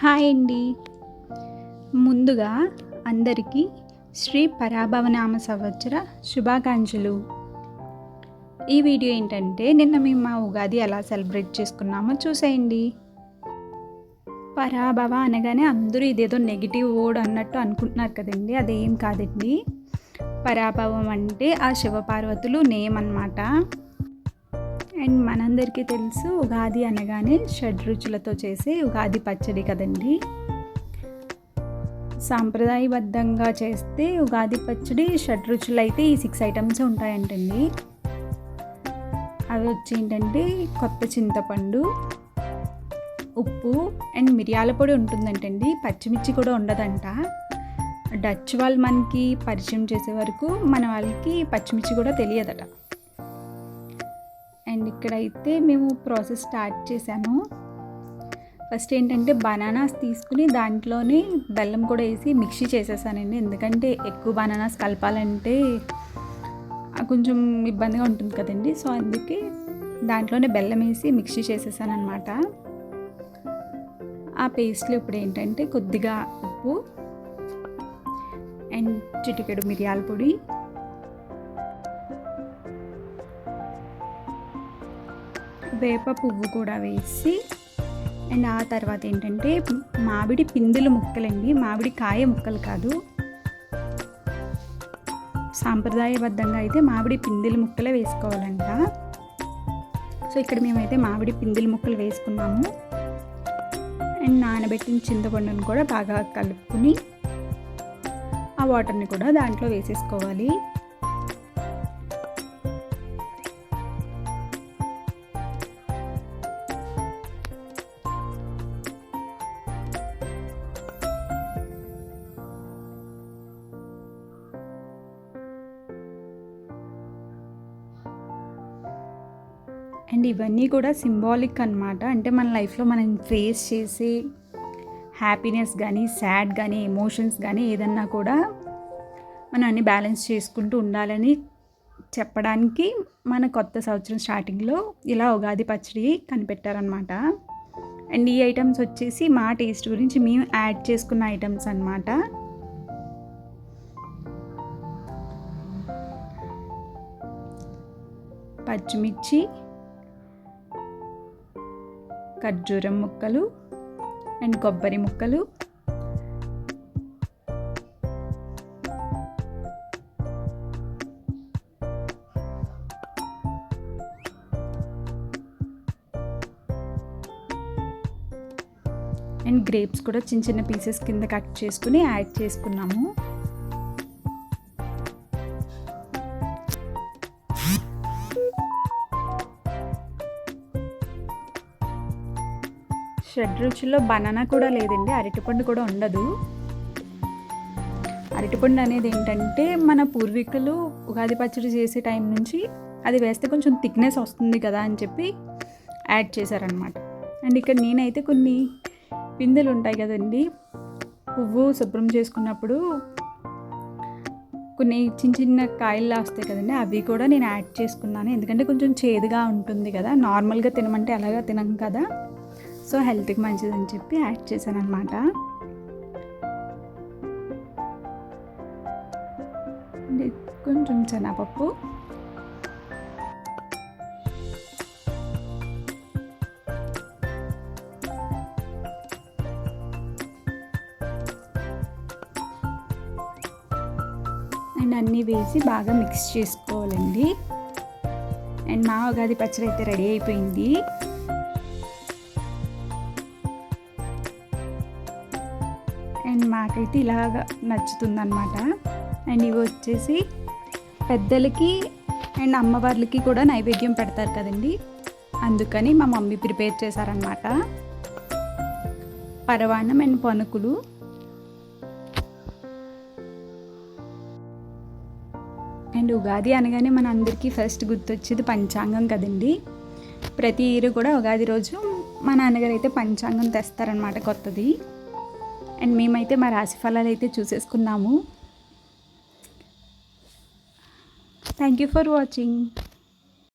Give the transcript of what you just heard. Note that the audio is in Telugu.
హాయ్ అండి. ముందుగా అందరికీ శ్రీ పరాభవనామ సంవత్సర శుభాకాంక్షలు. ఈ వీడియో ఏంటంటే నిన్న మేము మా ఉగాది ఎలా సెలబ్రేట్ చేసుకున్నామో చూసేయండి. పరాభవ అనగానే అందరూ ఇదేదో నెగిటివ్ వర్డ్ అన్నట్టు అనుకుంటున్నారు కదండి. అదేం కాదండి. పరాభవం అంటే ఆ శివపార్వతులు నేమ్ అన్నమాట. అండ్ మనందరికీ తెలుసు ఉగాది అనగానే షడ్రుచులతో చేసే ఉగాది పచ్చడి కదండి. సాంప్రదాయబద్ధంగా చేస్తే ఉగాది పచ్చడి షడ్రుచులు అయితే ఈ 6 ఐటమ్స్ ఉంటాయంటండి. అవి వచ్చి ఏంటంటే కొత్త చింతపండు, ఉప్పు అండ్ మిరియాల పొడి ఉంటుందంటండి. పచ్చిమిర్చి కూడా ఉండదంట. డచ్ వాళ్ళు మనకి పరిచయం చేసే వరకు మన వాళ్ళకి పచ్చిమిర్చి కూడా తెలియదట. అండ్ ఇక్కడైతే మేము ప్రాసెస్ స్టార్ట్ చేశాను. ఫస్ట్ ఏంటంటే బనానాస్ తీసుకుని దాంట్లోనే బెల్లం కూడా వేసి మిక్సీ చేసేసానండి. ఎందుకంటే ఎక్కువ బనానాస్ కలపాలంటే కొంచెం ఇబ్బందిగా ఉంటుంది కదండి. సో అందుకే దాంట్లోనే బెల్లం వేసి మిక్సీ చేసేసాను అనమాట. ఆ పేస్ట్లో ఇప్పుడు ఏంటంటే కొద్దిగా ఉప్పు అండ్ చిటికెడు మిరియాల పొడి, వేప పువ్వు కూడా వేసి అండ్ ఆ తర్వాత ఏంటంటే మామిడి పిందెల ముక్కలండి. మామిడి కాయ ముక్కలు కాదు. సాంప్రదాయబద్ధంగా అయితే మామిడి పిందెల ముక్కలే వేసుకోవాలంట. సో ఇక్కడ మేమైతే మామిడి పిందెల ముక్కలు వేసుకున్నాము. అండ్ నానబెట్టిన చింతపండును కూడా బాగా కలుపుకుని ఆ వాటర్ని కూడా దాంట్లో వేసేసుకోవాలి. అండ్ ఇవన్నీ కూడా సింబాలిక్ అనమాట. అంటే మన లైఫ్లో మనం ఫేస్ చేసే హ్యాపీనెస్ కానీ సాడ్ కానీ ఎమోషన్స్ కానీ ఏదన్నా కూడా మనం అన్ని బ్యాలెన్స్ చేసుకుంటూ ఉండాలని చెప్పడానికి మన కొత్త సంవత్సరం స్టార్టింగ్లో ఇలా ఉగాది పచ్చడి కనిపెట్టారనమాట. అండ్ ఈ ఐటమ్స్ వచ్చేసి మా టేస్ట్ గురించి మేము యాడ్ చేసుకున్న ఐటమ్స్ అనమాట. పచ్చిమిర్చి, ఖర్జూరం ముక్కలు అండ్ కొబ్బరి ముక్కలు, అండ్ గ్రేప్స్ కూడా చిన్న చిన్న పీసెస్ కింద కట్ చేసుకుని యాడ్ చేసుకున్నాము. షడ్రుచుల్లో బనానా కూడా లేదండి. అరటిపండు కూడా ఉండదు. అరటిపండు అనేది ఏంటంటే మన పూర్వీకులు ఉగాది పచ్చడి చేసే టైం నుంచి అది వేస్తే కొంచెం థిక్నెస్ వస్తుంది కదా అని చెప్పి యాడ్ చేశారనమాట. అండ్ ఇక్కడ నేనైతే కొన్ని పిందెలు ఉంటాయి కదండి, పువ్వు శుభ్రం చేసుకున్నప్పుడు కొన్ని చిన్న చిన్న కాయల్లా వస్తాయి కదండి, అవి కూడా నేను యాడ్ చేసుకున్నాను. ఎందుకంటే కొంచెం చేదుగా ఉంటుంది కదా, నార్మల్గా తినమంటే అలాగా తినం కదా, సో హెల్త్కి మంచిదని చెప్పి యాడ్ చేశాను అనమాట. కొంచెం శనగపప్పు, అండ్ అన్నీ వేసి బాగా మిక్స్ చేసుకోవాలండి. అండ్ మా ఉగాది పచ్చడి అయితే రెడీ అయిపోయింది. అండ్ మాకైతే ఇలాగ నచ్చుతుందన్నమాట. అండ్ ఇవి వచ్చేసి పెద్దలకి అండ్ అమ్మవార్లకి కూడా నైవేద్యం పెడతారు కదండి, అందుకని మా మమ్మీ ప్రిపేర్ చేశారనమాట. పరవాన్నం అండ్ పనుకులు. అండ్ ఉగాది అనగానే మన అందరికీ ఫస్ట్ గుర్తొచ్చేది పంచాంగం కదండి. ప్రతి ఇయర్ కూడా ఉగాది రోజు మా నాన్నగారు అయితే పంచాంగం తెస్తారనమాట కొత్తది. అండ్ మేమైతే మా రాశి ఫలాలు అయితే చూసేసుకున్నాము. Thank you for watching.